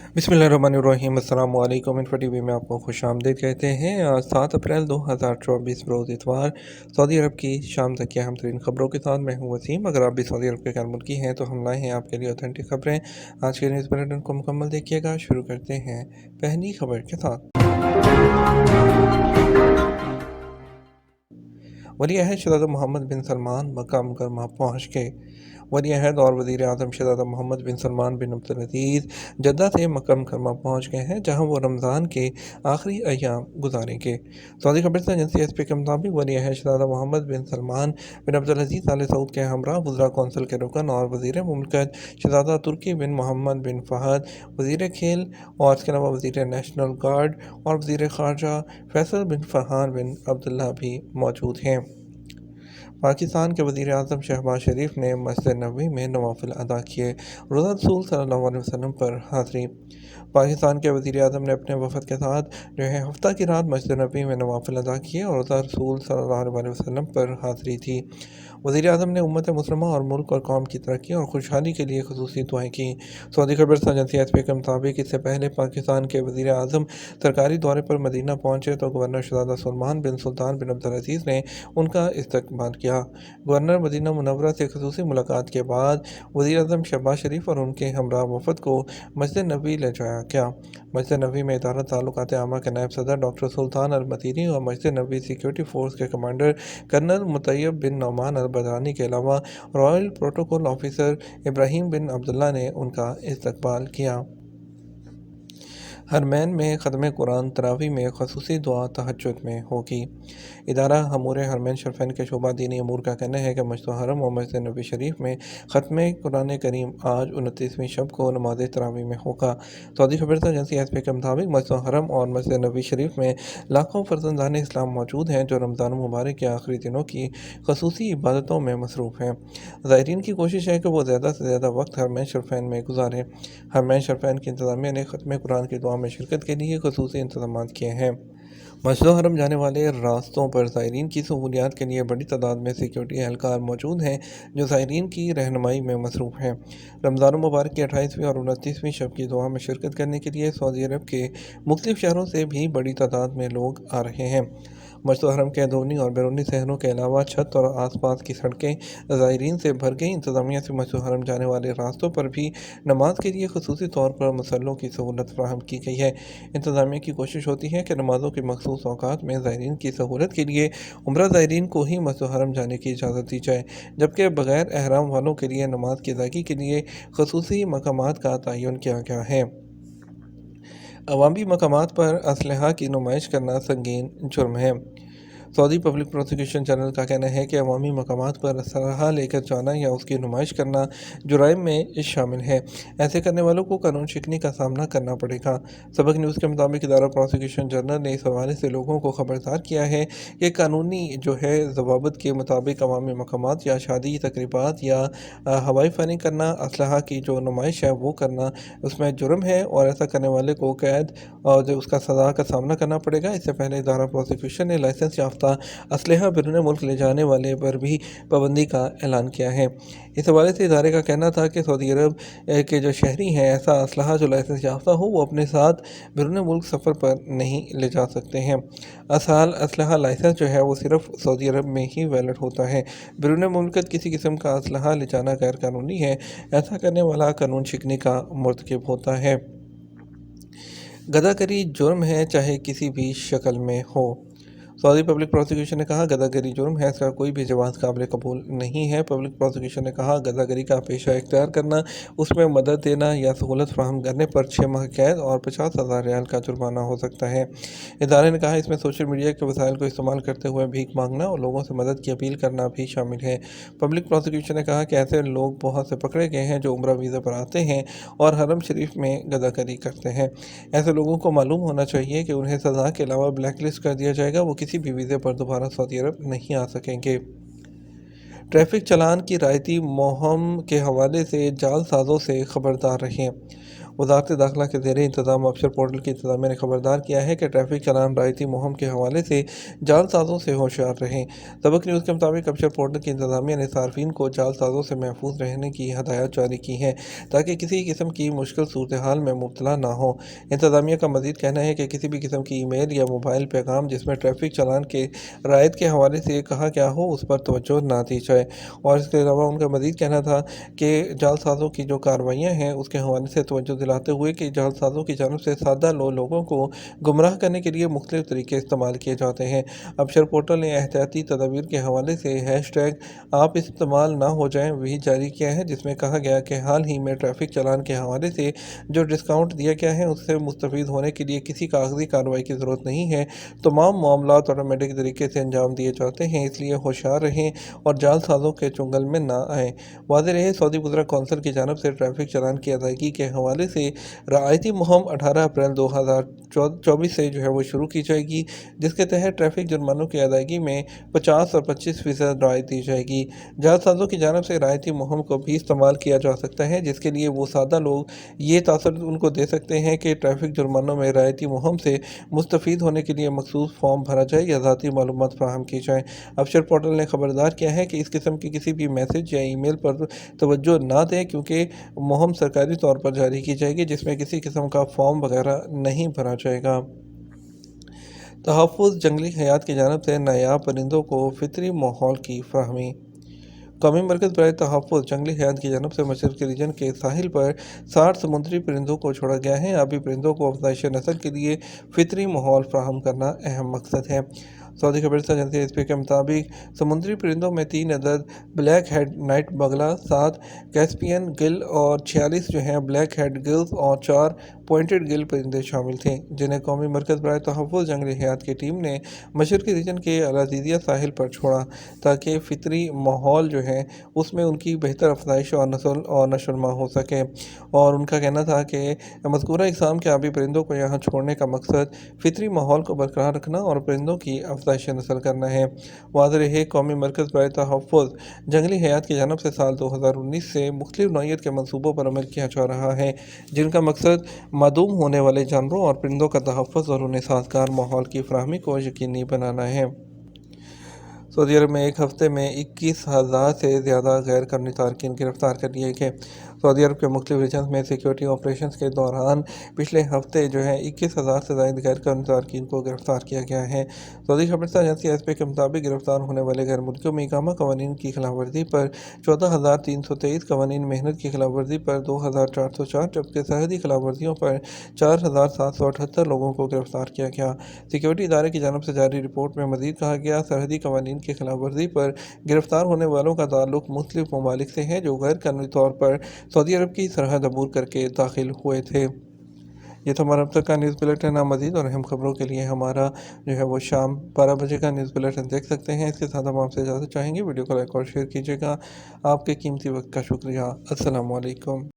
बिस्मिल्लाहिर्रहमानिर्रहीम। अस्सलाम वालेकुम। इन्फो टीवी में आपको खुश आमदीद कहते हैं। आज 7 अप्रैल 2024 रोज़ इतवार सऊदी अरब की शाम तक की अहम तरीन खबरों के साथ मैं हूं वसीम। अगर आप भी सऊदी अरब के गैर मुल्की हैं तो हम लाए हैं आपके लिए ऑथेंटिक खबरें। आज के न्यूज़ बुलेटिन को मुकम्मल देखिएगा। शुरू करते हैं पहली खबर के साथ। वली अहद शहज़ादा मोहम्मद बिन सलमान मक्का मुकरमा पहुँच गए। वली अहद और वज़ीर आज़म शहज़ादा मोहम्मद बिन सलमान बिन अब्दुल जद्दा से मक्का मुकरमा पहुँच गए हैं, जहाँ वो रमज़ान के आखिरी अय्याम गुजारेंगे। सऊदी खबरसां एजेंसी एसपी के मुताबिक वली अहद शहज़ादा मोहम्मद बिन सलमान बिन अब्दुल आल सऊद के हमरा वज़रा कौंसिल के रुकन और वज़ीर मुमलकत शहज़ादा तुर्की बिन मोहम्मद बिन फ़हद, वज़ीर खेल और इसके अलावा वज़ीर नेशनल गार्ड और वज़ीर ख़ारजा फैसल बिन फ़रहान बिन अब्दुल्ला भी मौजूद हैं। पाकिस्तान के वज़ीर आज़म शहबाज शरीफ ने मस्जिद नबवी में नवाफिल अदा किए। रोज़ा रसूल सल्लल्लाहु अलैहि वसल्लम पर हाज़िरी। पाकिस्तान के वज़ीर आज़म ने अपने वफ़द के साथ हफ्ता की रात मस्जिद नबवी में नवाफिल अदा किए और रोज़ा रसूल सल्लल्लाहु अलैहि वसल्लम पर हाज़िरी थी। वज़ीर आज़म ने उम्मत मुस्लिमा और मुल्क और कौम की तरक्की और खुशहाली के लिए ख़ुसूसी दुआएँ की। सऊदी खबरसां एजेंसी एसपी के मुताबिक इससे पहले पाकिस्तान के वज़ीर आज़म सरकारी दौरे पर मदीना पहुँचे तो गवर्नर शहज़ादा सलमान बिन सुल्तान बिन अब्दुल अज़ीज़ ने उनका इस्तकबाल किया। गवर्नर मदीना मुनव्वरा से ख़ुसूसी मुलाकात के बाद वज़ीर आज़म शहबाज शरीफ और उनके हमरा वफ़द को मस्जिद नबवी ले जाया गया। मस्जिद नबवी में इदारा ताल्लुकात आमा के नायब सदर डॉक्टर सुल्तान अल मतीनी और मस्जिद नबवी सिक्योरिटी फोर्स के कमांडर कर्नल मुतैयब बिन नौमान अल बदरानी के अलावा रॉयल प्रोटोकॉल ऑफिसर इब्राहिम बिन अब्दुल्ला ने उनका इस्तकबाल किया। हरमैन में ख़त्म कुरान तरावी में ख़ुसूसी दुआ तहज्जुद में होगी। इदारा हमूर हरमैन शरफैन के शोबा दीनी अमूर का कहना है कि मस्जिद हरम और मस्जिद नबी शरीफ में ख़त्म कुरान करीम आज 29वीं शब को नमाज तरावी में होगा। सऊदी खबरसां एजेंसी एसपी के मुताबिक मस्जिद हरम और मस्जिद नबी शरीफ में लाखों फर्जंदान इस्लाम मौजूद हैं जो रमज़ान मुबारक के आखिरी दिनों की खसूसी इबादतों में मसरूफ़ हैं। ज़ायरीन की कोशिश है कि वो ज़्यादा से ज़्यादा वक्त हरमैन शरफैन में गुजारें। हरमैन शरफैन की इंतज़ामिया ने ख़त्म कुरान की दुआ में शिरकत के लिए ख़ुसूसी इंतज़ाम किए हैं। मस्जिद हरम जाने वाले रास्तों पर ज़ायरीन की सहूलियात के लिए बड़ी तादाद में सिक्योरिटी एहलकार मौजूद हैं जो ज़ायरीन की रहनुमाई में मसरूफ़ हैं। रमज़ान मुबारक की 28वीं और 29वीं शब की दुआ में शिरकत करने के लिए सऊदी अरब के मुख्तलिफ शहरों से भी बड़ी तादाद में लोग आ रहे हैं। मस्जिद हरम के अंदरूनी और बैरूनी शहरों के अलावा छत और आसपास की सड़कें ज़ायरीन से भर गई। इंतज़ामिया से मस्जिद हरम जाने वाले रास्तों पर भी नमाज के लिए खसूसी तौर पर मुसल्लों की सहूलत फराहम की गई है। इंतज़ामिया की कोशिश होती है कि नमाज़ों के मखसूस औकात में ज़ायरीन की सहूलत के लिए उम्रा ज़ायरीन को ही मस्जिद हरम जाने की इजाज़त दी जाए, जबकि बग़ैर एहराम वालों के लिए नमाज की अदायगी के लिए खसूसी मकामात का तयन किया गया है। अवामी मकामात पर असलहा की नुमाइश करना संगीन जुर्म है। सऊदी पब्लिक प्रोसिक्यूशन जनरल का कहना है कि अवामी मकामात पर असलहा लेकर जाना या उसकी नुमाइश करना जुराइम में शामिल है। ऐसे करने वालों को कानून शिकनी का सामना करना पड़ेगा। सबक न्यूज़ के मुताबिक इदारा प्रोसिक्यूशन जनरल ने इस हवाले से लोगों को खबरदार किया है कि कानूनी ज़वाबित के मुताबिक अवामी मकामात या शादी तकरीबात या हवाई फायरिंग करना, असलहा की जो नुमाइश है वो करना उसमें जुर्म है और ऐसा करने वाले को कैद और जो उसका सज़ा का सामना करना पड़ेगा। इससे पहले इदारा प्रोसिक्यूशन ने लाइसेंस याफ्ता असलहा बैरून मुल्क ले जाने वाले पर भी पाबंदी का ऐलान किया है। इस हवाले से इदारे का कहना था कि सऊदी अरब के जो शहरी हैं ऐसा असलहा जो लाइसेंस याफ्ता हो वो अपने साथ बैरून मुल्क सफ़र पर नहीं ले जा सकते हैं। असलहा लाइसेंस जो है वो सिर्फ सऊदी अरब में ही वैलिड होता है। बैरून मुल्क किसी किस्म का असलहा ले जाना गैर कानूनी है। ऐसा करने वाला कानून शिकनी का मुर्तकिब होता है। गदागरी जुर्म है चाहे किसी भी शक्ल में हो। सऊदी पब्लिक प्रोसिक्यूशन ने कहा गदागरी जुर्म है, इसका कोई भी जवाब काबिल कबूल नहीं है। पब्लिक प्रोसिक्यूशन ने कहा गदागरी का पेशा इख्तियार करना, उसमें मदद देना या सहूलत फराहम करने पर 6 माह कैद और 50,000 रियाल का जुर्माना हो सकता है। इदारे ने कहा इसमें सोशल मीडिया के वसाइल को इस्तेमाल करते हुए भीख मांगना और लोगों से मदद की अपील करना भी शामिल है। पब्लिक प्रोसिक्यूशन ने कहा कि ऐसे लोग बहुत से पकड़े गए हैं जो उम्रा वीज़ा पर आते हैं और हरम शरीफ में गदागरी करते हैं। ऐसे लोगों को मालूम होना चाहिए कि उन्हें सज़ा के अलावा ब्लैक लिस्ट कर दिया जाएगा, वो किसी भी वीज़े पर दोबारा सऊदी अरब नहीं आ सकेंगे। ट्रैफिक चालान की रायती मुहिम के हवाले से जालसाज़ों से खबरदार रहें। वज़ारत दाखिला के ज़ेर इंतज़ाम अबशर पोर्टल की इंतज़ामिया ने खबरदार किया है कि ट्रैफिक चालान रायती मुहिम के हवाले से जालसाज़ों से होशियार रहें। सबक न्यूज़ के मुताबिक अबशर पोर्टल की इंतज़ामिया ने सार्फिन को जालसाज़ों से महफूज रहने की हदायत जारी की हैं ताकि किसी किस्म की मुश्किल सूरत हाल में मुब्तला ना हो। इंतज़ामिया का मज़ीद कहना है कि किसी भी किस्म की ईमेल या मोबाइल पैगाम जिसमें ट्रैफिक चालान के रायत के हवाले से कहा गया हो उस पर तवज्जो ना दी जाए। और इसके अलावा उनका मज़ीद कहना था कि जालसाज़ों की जो कार्रवाइयाँ हैं उसके हवाले से तवज्जो दिलाते हुए कि जालसाज़ों की जानब से सादा लोगों को गुमराह करने के लिए मुख्तलिफ तरीके इस्तेमाल किए जाते हैं। अबशर पोर्टल ने एहतियाती तदबीर के हवाले से हैशटैग आप इस्तेमाल ना हो जाएं भी जारी किया है, जिसमें कहा गया कि हाल ही में ट्रैफिक चालान के हवाले से जो डिस्काउंट दिया गया है उससे मुस्तफ़ीद होने के लिए किसी कागजी कार्रवाई की ज़रूरत नहीं है। तमाम मामलात ऑटोमेटिक तरीके से अंजाम दिए जाते हैं, इसलिए होशियार रहें और जालसाज़ों के चुंगल में ना आएँ। वाज़ेह रहे सऊदी गुज़रा कौंसिल की जानब से ट्रैफिक चालान की अदायगी के हवाले से रायती मुहिम 18 अप्रैल 2024 से जो है वो शुरू की जाएगी, जिसके तहत ट्रैफिक जुर्मानों की अदायगी में 50 और 25% रायत दी जाएगी। जालसाज़ों की जानब से रायती मुहिम को भी इस्तेमाल किया जा सकता है, जिसके लिए वो सादा लोग ये तासर उनको दे सकते हैं कि ट्रैफिक जुर्मानों में रायती मुहिम से मुस्तफ़ीद होने के लिए मखसूस फॉर्म भरा जाए या ज़ाती मालूमात फ़राहम की जाए। अबशर पोर्टल ने खबरदार किया है कि इस किस्म की किसी भी मैसेज या ईमेल पर तवज्जो ना दें, क्योंकि मुहिम सरकारी तौर पर जारी की जाएगी जिसमें किसी किस्म का फॉर्म वगैरह नहीं भरा जाएगा। तहफ़्फ़ुज़ जंगली हयात की जानब से नायाब परिंदों को फितरी माहौल की फराहमी। कौमी मरकज़ बराए तहफ़्फ़ुज़ जंगली हयात की जानब से मशरक़ी रीजन के साहिल पर 60 समुद्री परिंदों को छोड़ा गया है। आबी परिंदों को अफज़ाइश नस्ल के लिए फितरी माहौल फराहम करना अहम मकसद है। सऊदी खबरसां एजेंसी एएफपी के मुताबिक समुद्री परिंदों में 3 अदद ब्लैक हेड नाइट बगला, 7 कैस्पियन गिल और 46 जो हैं ब्लैक हेड गिल्स और 4 पॉइंटेड गिल परिंदे शामिल थे, जिन्हें कौमी मरकज़ बराए तहफ़्फ़ुज़ जंगली हयात की टीम ने मशरक़ी रीजन के अल-अज़ीज़िया साहिल पर छोड़ा ताकि फितरी माहौल जो है उसमें उनकी बेहतर अफज़ाइश और नशोनुमा हो सके। और उनका कहना था कि मज़कूरा इक़साम के आबी परिंदों को यहाँ छोड़ने का मकसद फितरी माहौल को बरकरार रखना और परिंदों की अफज़ाइश नस्ल करना है। वाज़ेह रहे कौमी मरकज़ बराए तहफ़्फ़ुज़ जंगली हयात की जानब से साल 2019 से मुख्तलिफ़ नौइयत के मनसूबों पर अमल किया जा रहा है, जिनका मकसद मादूम होने वाले जानवरों और परिंदों का तहफ़्फ़ुज़ और उन्हें साज़गार माहौल की फराहमी को यकीनी बनाना है। सऊदी अरब में एक हफ्ते में 21,000 से ज़्यादा गैर कानूनी तारकीन गिरफ्तार कर लिए गए। सऊदी अरब के मुख्तलिफ रीजन्स में सिक्योरिटी ऑपरेशंस के दौरान पिछले हफ्ते जो है 21,000 से ज़ायद गैर कानूनी तारकीन को गिरफ्तार किया गया है। सऊदी खबरसां एजेंसी एएफपी के मुताबिक गिरफ्तार होने वाले गैर मुल्कियों में इकामा कवानीन की खिलाफ वर्जी पर 14,323 कवानीन, मेहनत की खिलाफ वर्जी पर 2,404 जबकि सरहदी खिलाफ वर्जियों पर 4,778 लोगों को गिरफ्तार किया गया। सिक्योरिटी इदारे की जानब से जारी रिपोर्ट में मज़ीद कहा गया, सरहदी कवानीन की खिलाफ वर्जी पर गिरफ्तार होने वालों का ताल्लुक मुख्तलिफ ममालिक से है जो गैर कानूनी तौर पर सऊदी अरब की सरहद अबूर करके दाखिल हुए थे। ये तो हमारा अब तक का न्यूज़ बुलेटिन है। मज़ीद और अहम खबरों के लिए हमारा जो है वो शाम 12 बजे का न्यूज़ बुलेटिन देख सकते हैं। इसके साथ हम आपसे इजाज़त चाहेंगे। वीडियो को लाइक और शेयर कीजिएगा। आपके कीमती वक्त का शुक्रिया। अस्सलाम वालेकुम।